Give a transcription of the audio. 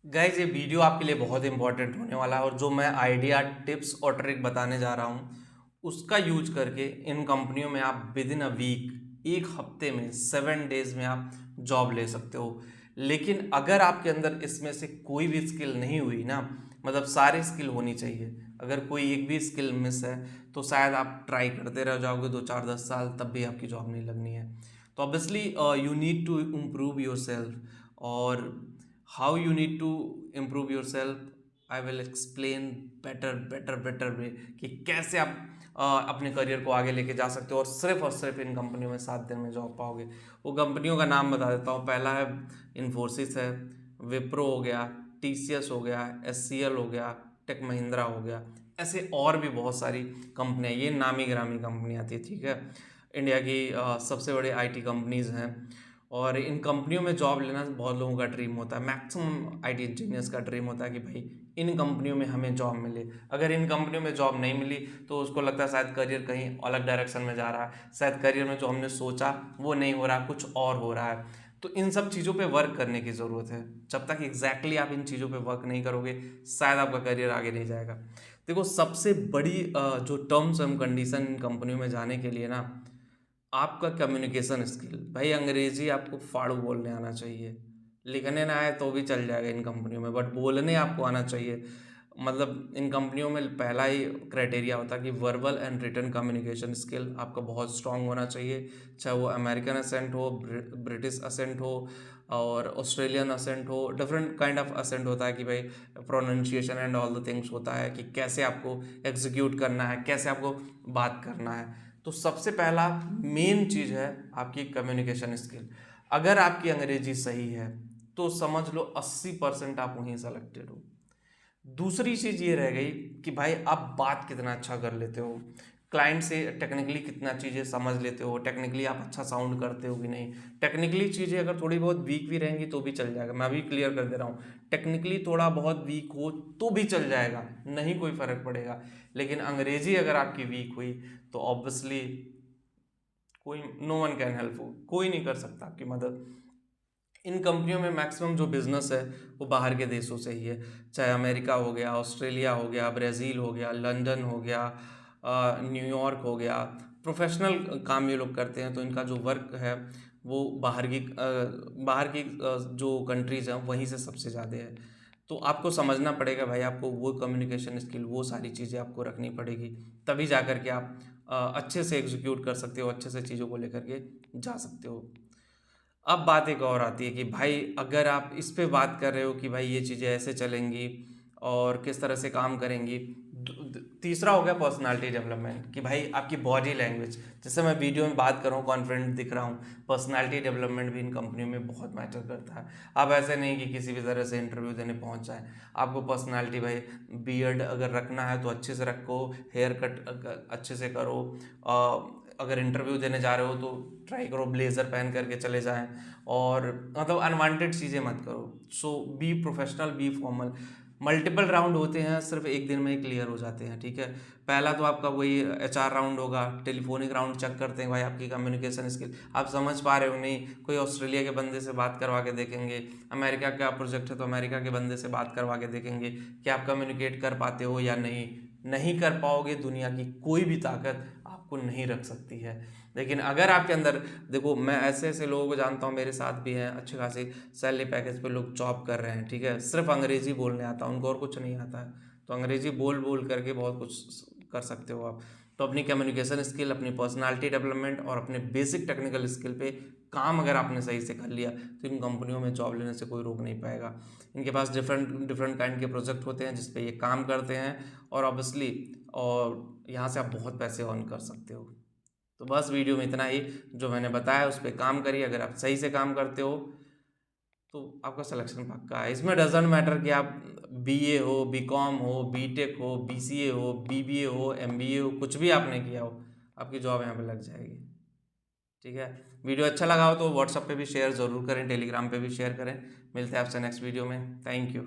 Guys ये video आपके लिए बहुत इंपॉर्टेंट होने वाला है और जो मैं आइडिया टिप्स और ट्रिक बताने जा रहा हूँ उसका यूज करके इन कंपनियों में आप विद इन अ वीक, एक हफ्ते में 7 डेज में आप जॉब ले सकते हो। लेकिन अगर आपके अंदर इसमें से कोई भी स्किल नहीं हुई ना, मतलब सारी स्किल होनी चाहिए, अगर कोई एक भी स्किल मिस है तो शायद आप ट्राई करते रह जाओगे 2 4 10 साल, तब भी आपकी जॉब नहीं लगनी है। तो obviously you need to improve yourself. और how you need to improve yourself, I will explain better way कि कैसे आप अपने करियर को आगे लेके जा सकते हो और सिर्फ इन कंपनियों में 7 दिन में जॉब पाओगे। वो कंपनियों का नाम बता देता हूँ। पहला है इन्फोसिस है, विप्रो हो गया, टीसीएस हो गया, एचसीएल हो गया, टेक महिंद्रा हो गया। ऐसे और भी बहुत सारी कंपनियाँ, ये नामी गिरामी कंपनियाँ थी, ठीक है। इंडिया की सबसे बड़ी आईटी कंपनीज हैं और इन कंपनियों में जॉब लेना बहुत लोगों का ड्रीम होता है। मैक्सिमम आईटी इंजीनियर्स का ड्रीम होता है कि भाई इन कंपनियों में हमें जॉब मिले। अगर इन कंपनियों में जॉब नहीं मिली तो उसको लगता है शायद करियर कहीं अलग डायरेक्शन में जा रहा है, शायद करियर में जो हमने सोचा वो नहीं हो रहा, कुछ और हो रहा है। तो इन सब चीज़ों पे वर्क करने की ज़रूरत है। जब तक एग्जैक्टली आप इन चीज़ों पे वर्क नहीं करोगे शायद आपका करियर आगे नहीं जाएगा। देखो, सबसे बड़ी जो टर्म्स एंड कंडीशन इन कंपनियों में जाने के लिए ना, आपका कम्युनिकेशन स्किल। भाई अंग्रेजी आपको फाड़ू बोलने आना चाहिए, लिखने ना आए तो भी चल जाएगा इन कंपनियों में, बट बोलने आपको आना चाहिए। मतलब इन कंपनियों में पहला ही क्राइटेरिया होता है कि verbal and written communication skill आपका बहुत स्ट्रांग होना चाहिए। चाहे वो अमेरिकन असेंट हो, ब्रिटिश असेंट हो और ऑस्ट्रेलियन असेंट हो, डिफरेंट काइंड ऑफ असेंट होता है कि भाई pronunciation and all the things होता है कि कैसे आपको एग्जीक्यूट करना है, कैसे आपको बात करना है। तो सबसे पहला मेन चीज़ है आपकी कम्युनिकेशन स्किल। अगर आपकी अंग्रेजी सही है तो समझ लो 80% आप वहीं सेलेक्टेड हो। दूसरी चीज़ ये रह गई कि भाई आप बात कितना अच्छा कर लेते हो, क्लाइंट से टेक्निकली कितना चीज़ें समझ लेते हो, टेक्निकली आप अच्छा साउंड करते हो कि नहीं। टेक्निकली चीज़ें अगर थोड़ी बहुत वीक भी रहेंगी तो भी चल जाएगा, मैं अभी क्लियर कर दे रहा हूँ। टेक्निकली थोड़ा बहुत वीक हो तो भी चल जाएगा, नहीं कोई फ़र्क पड़ेगा। लेकिन अंग्रेजी अगर आपकी वीक हुई तो ऑब्वियसली कोई, नो वन कैन हेल्प, कोई नहीं कर सकता आपकी मदद। इन कंपनियों में मैक्सिमम जो बिजनेस है वो बाहर के देशों से ही है, चाहे अमेरिका हो गया, ऑस्ट्रेलिया हो गया, ब्राज़ील हो गया, लंदन हो गया, न्यूयॉर्क हो गया। प्रोफेशनल काम ये लोग करते हैं तो इनका जो वर्क है वो बाहर की जो कंट्रीज़ हैं वहीं से सबसे ज़्यादा है। तो आपको समझना पड़ेगा भाई, आपको वो कम्युनिकेशन स्किल, वो सारी चीज़ें आपको रखनी पड़ेगी, तभी जा कर के आप अच्छे से एग्जीक्यूट कर सकते हो, अच्छे से चीज़ों को लेकर के जा सकते हो। अब बात एक और आती है कि भाई अगर आप इस पे बात कर रहे हो कि भाई ये चीज़ें ऐसे चलेंगी और किस तरह से काम करेंगी। तीसरा हो गया पर्सनालिटी डेवलपमेंट, कि भाई आपकी बॉडी लैंग्वेज, जैसे मैं वीडियो में बात कर रहा हूँ कॉन्फिडेंट दिख रहा हूँ, पर्सनालिटी डेवलपमेंट भी इन कंपनियों में बहुत मैटर करता है। आप ऐसे नहीं कि किसी भी तरह से इंटरव्यू देने पहुँच जाए, आपको पर्सनालिटी, भाई बियर्ड अगर रखना है तो अच्छे से रखो, हेयर कट अच्छे से करो। अगर इंटरव्यू देने जा रहे हो तो ट्राई करो ब्लेजर पहन करके चले जाएं, और मतलब अनवांटेड चीज़ें मत करो। So be professional, be formal. Multiple round होते हैं, सिर्फ एक दिन में ही क्लियर हो जाते हैं, ठीक है। पहला तो आपका वही एचआर राउंड होगा, टेलीफोनिक राउंड चेक करते हैं भाई आपकी कम्युनिकेशन स्किल, आप समझ पा रहे हो नहीं। कोई ऑस्ट्रेलिया के बंदे से बात करवा के देखेंगे, अमेरिका का प्रोजेक्ट है तो अमेरिका के बंदे से बात करवा के देखेंगे कि आप कम्युनिकेट कर पाते हो या नहीं। नहीं कर पाओगे, दुनिया की कोई भी ताकत आपको नहीं रख सकती है। लेकिन अगर आपके अंदर, देखो मैं ऐसे ऐसे लोगों को जानता हूँ, मेरे साथ भी हैं, अच्छे खासी सैलरी पैकेज पे लोग जॉब कर रहे हैं, ठीक है, सिर्फ अंग्रेजी बोलने आता है उनको और कुछ नहीं आता है। तो अंग्रेजी बोल बोल करके बहुत कुछ कर सकते हो आप। तो अपनी कम्युनिकेशन स्किल, अपनी पर्सनालिटी डेवलपमेंट और अपने बेसिक टेक्निकल स्किल पे काम अगर आपने सही से कर लिया तो इन कंपनियों में जॉब लेने से कोई रोक नहीं पाएगा। इनके पास डिफरेंट डिफरेंट काइंड के प्रोजेक्ट होते हैं जिस पे ये काम करते हैं, और ऑब्वियसली और यहाँ से आप बहुत पैसे अर्न कर सकते हो। तो बस वीडियो में इतना ही, जो मैंने बताया उस पर काम करिए। अगर आप सही से काम करते हो तो आपका सिलेक्शन पक्का है। इसमें डजेंट मैटर कि आप बीए हो, बीकॉम हो, बीटेक हो, बीसीए हो, बीबीए हो, एमबीए हो, कुछ भी आपने किया हो, आपकी जॉब यहाँ पे लग जाएगी, ठीक है। वीडियो अच्छा लगा हो तो व्हाट्सएप पे भी शेयर ज़रूर करें, टेलीग्राम पे भी शेयर करें। मिलते हैं आपसे नेक्स्ट वीडियो में। Thank you.